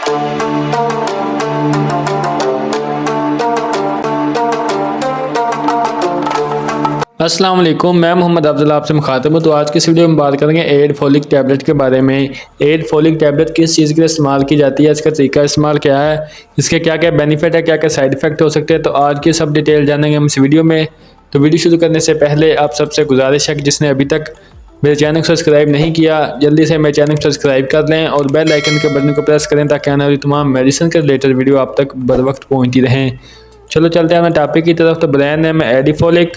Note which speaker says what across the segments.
Speaker 1: अस्सलाम वालेकुम, मैं मोहम्मद अफजल आपसे मुखातिब हूँ। तो आज की इस वीडियो में बात करेंगे एड फोलिक टैबलेट के बारे में। एड फोलिक टैबलेट किस चीज़ के लिए इस्तेमाल की जाती है, इसका तरीका इस्तेमाल क्या है, इसके क्या क्या बेनिफिट है, क्या क्या साइड इफ़ेक्ट हो सकते हैं। तो आज की सब डिटेल जानेंगे हम इस वीडियो में। तो वीडियो शुरू करने से पहले आप सबसे गुजारिश है कि जिसने अभी तक मेरे चैनल को सब्सक्राइब नहीं किया, जल्दी से मेरे चैनल को सब्सक्राइब कर लें और बेल आइकन के बटन को प्रेस करें ताकि आने वाली तमाम मेडिसिन के रिलेटेड वीडियो आप तक बर वक्त पहुँचती रहें। चलो चलते हैं अपने टॉपिक की तरफ। तो ब्रांड नेम है एडिफोलिक।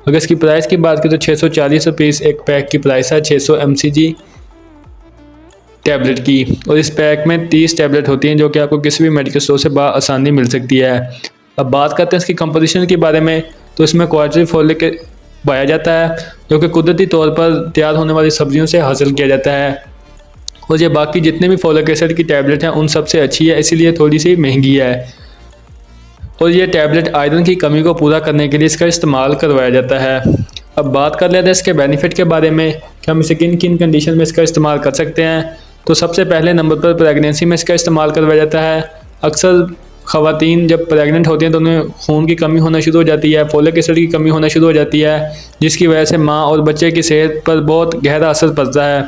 Speaker 1: अगर इसकी प्राइस की बात करें तो 640 रुपीज़ एक पैक की प्राइस है 600 mcg टैबलेट की। और इस पैक में 30 टैबलेट होती हैं जो कि आपको किसी भी मेडिकल स्टोर से आसानी मिल सकती है। अब बात करते हैं इसकी कंपोजिशन के बारे में। तो इसमें क्वाड्रिफोलिक पाया जाता है जो कि कुदरती तौर पर तैयार होने वाली सब्जियों से हासिल किया जाता है। और ये बाकी जितने भी फोलिक एसिड की टैबलेट हैं उन सबसे अच्छी है, इसीलिए थोड़ी सी महंगी है। और ये टैबलेट आयरन की कमी को पूरा करने के लिए इसका इस्तेमाल करवाया जाता है। अब बात कर लेते हैं इसके बेनिफिट के बारे में कि हम इसे किन किन कंडीशन में इसका इस्तेमाल कर सकते हैं। तो सबसे पहले नंबर पर प्रेगनेंसी में इसका इस्तेमाल करवाया जाता है। अक्सर ख़वातीन जब प्रेगनेंट होती हैं तो उन्हें खून की कमी होना शुरू हो जाती है, फोलिक एसिड की कमी होना शुरू हो जाती है, जिसकी वजह से माँ और बच्चे की सेहत पर बहुत गहरा असर पड़ता है।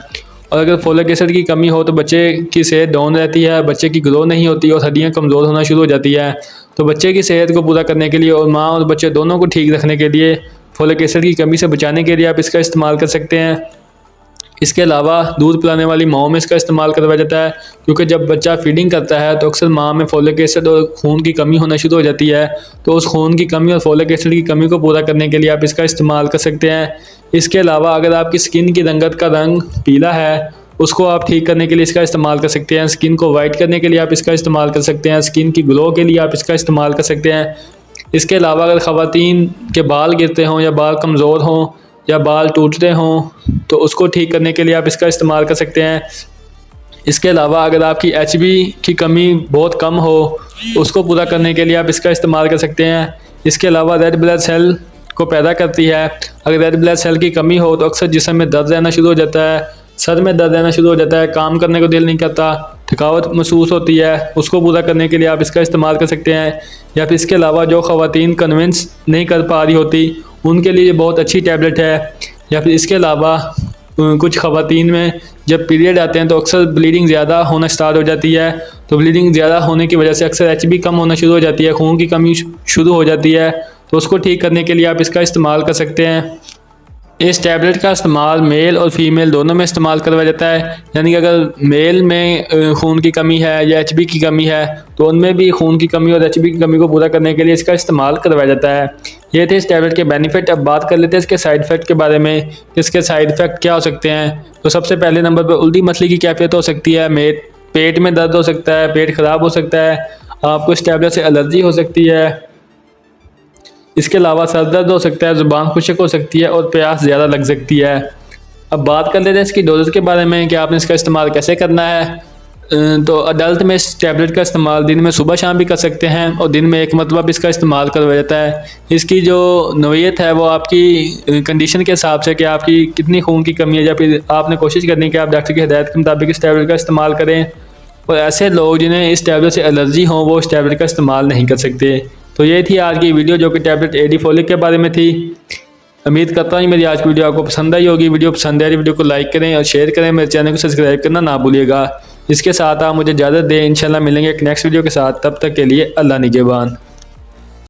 Speaker 1: और अगर फोलिक एसिड की कमी हो तो बच्चे की सेहत डाउन रहती है, बच्चे की ग्रो नहीं होती और हड्डियाँ कमज़ोर होना शुरू हो जाती है। तो बच्चे की सेहत को पूरा करने के लिए और माँ और बच्चे दोनों को ठीक रखने के लिए, फोलिक एसिड की कमी से बचाने के लिए आप इसका इस्तेमाल कर सकते हैं। इसके अलावा दूध पिलाने वाली माओं में इसका इस्तेमाल करवाया जाता है, क्योंकि जब बच्चा फीडिंग करता है तो अक्सर माँ में फोलिक एसिड और खून की कमी होना शुरू हो जाती है। तो उस खून की कमी और फोलिक एसिड की कमी को पूरा करने के लिए आप इसका इस्तेमाल कर सकते हैं। इसके अलावा अगर आपकी स्किन की रंगत का रंग पीला है उसको आप ठीक करने के लिए इसका इस्तेमाल कर सकते हैं। स्किन को वाइट करने के लिए आप इसका इस्तेमाल कर सकते हैं। स्किन की ग्लो के लिए आप इसका इस्तेमाल कर सकते हैं। इसके अलावा अगर ख़वातीन के बाल गिरते हों या बाल कमज़ोर हों या बाल टूटते हों तो उसको ठीक करने के लिए आप इसका इस्तेमाल कर सकते हैं। इसके अलावा अगर आपकी HB की कमी बहुत कम हो उसको पूरा करने के लिए आप इसका इस्तेमाल कर सकते हैं। इसके अलावा रेड ब्लड सेल को पैदा करती है। अगर रेड ब्लड सेल की कमी हो तो अक्सर जिस्म में दर्द रहना शुरू हो जाता है, सर में दर्द रहना शुरू हो जाता है, काम करने को दिल नहीं करता, थकावट महसूस होती है, उसको पूरा करने के लिए आप इसका इस्तेमाल कर सकते हैं। या फिर इसके अलावा जो ख़वातीन कन्विंस नहीं कर पा रही होती उनके लिए बहुत अच्छी टैबलेट है। या फिर इसके अलावा कुछ ख़वातीन में जब पीरियड आते हैं तो अक्सर ब्लीडिंग ज़्यादा होना स्टार्ट हो जाती है। तो ब्लीडिंग ज़्यादा होने की वजह से अक्सर HB कम होना शुरू हो जाती है, खून की कमी शुरू हो जाती है। तो उसको ठीक करने के लिए आप इसका इस्तेमाल कर सकते हैं। इस टैबलेट का इस्तेमाल मेल और फीमेल दोनों में इस्तेमाल करवाया जाता है। यानी कि अगर मेल में खून की कमी है या HB की कमी है तो उनमें भी खून की कमी और HB की कमी को पूरा करने के लिए इसका इस्तेमाल करवाया जाता है। ये थे इस टैबलेट के बेनिफिट। अब बात कर लेते हैं इसके साइड इफ़ेक्ट के बारे में, इसके साइड इफ़ेक्ट क्या हो सकते हैं। तो सबसे पहले नंबर पर उल्टी मसले की कैफियत हो सकती है, पेट में दर्द हो सकता है, पेट ख़राब हो सकता है, आपको इस टैबलेट से एलर्जी हो सकती है। इसके अलावा सर दर्द हो सकता है, ज़ुबान खुश्क हो सकती है और प्यास ज़्यादा लग सकती है। अब बात कर लेते हैं इसकी डोजेज के बारे में कि आपने इसका इस्तेमाल कैसे करना है। तो अडल्ट में इस टैबलेट का इस्तेमाल दिन में सुबह शाम भी कर सकते हैं और दिन में एक मरतबा भी इसका इस्तेमाल करवाया जाता है। इसकी जो नौयत है वो आपकी कंडीशन के हिसाब से कि आपकी कितनी खून की कमी है या फिर आपने कोशिश करनी है कि आप डॉक्टर की हिदायत के मुताबिक इस टैबलेट का इस्तेमाल करें। और ऐसे लोग जिन्हें इस टैबलेट से एलर्जी हो वो इस टैबलेट का इस्तेमाल नहीं कर सकते। तो ये थी आज की वीडियो जो कि टैबलेट एडिफोलिक के बारे में थी। उम्मीद करता हूँ मेरी आज की वीडियो आपको पसंद आई होगी। वीडियो पसंद आई वीडियो को लाइक करें और शेयर करें, मेरे चैनल को सब्सक्राइब करना ना भूलिएगा। इसके साथ आप मुझे इजाज़त दें, इंशाल्लाह मिलेंगे एक नेक्स्ट वीडियो के साथ। तब तक के लिए अल्लाह निगहबान।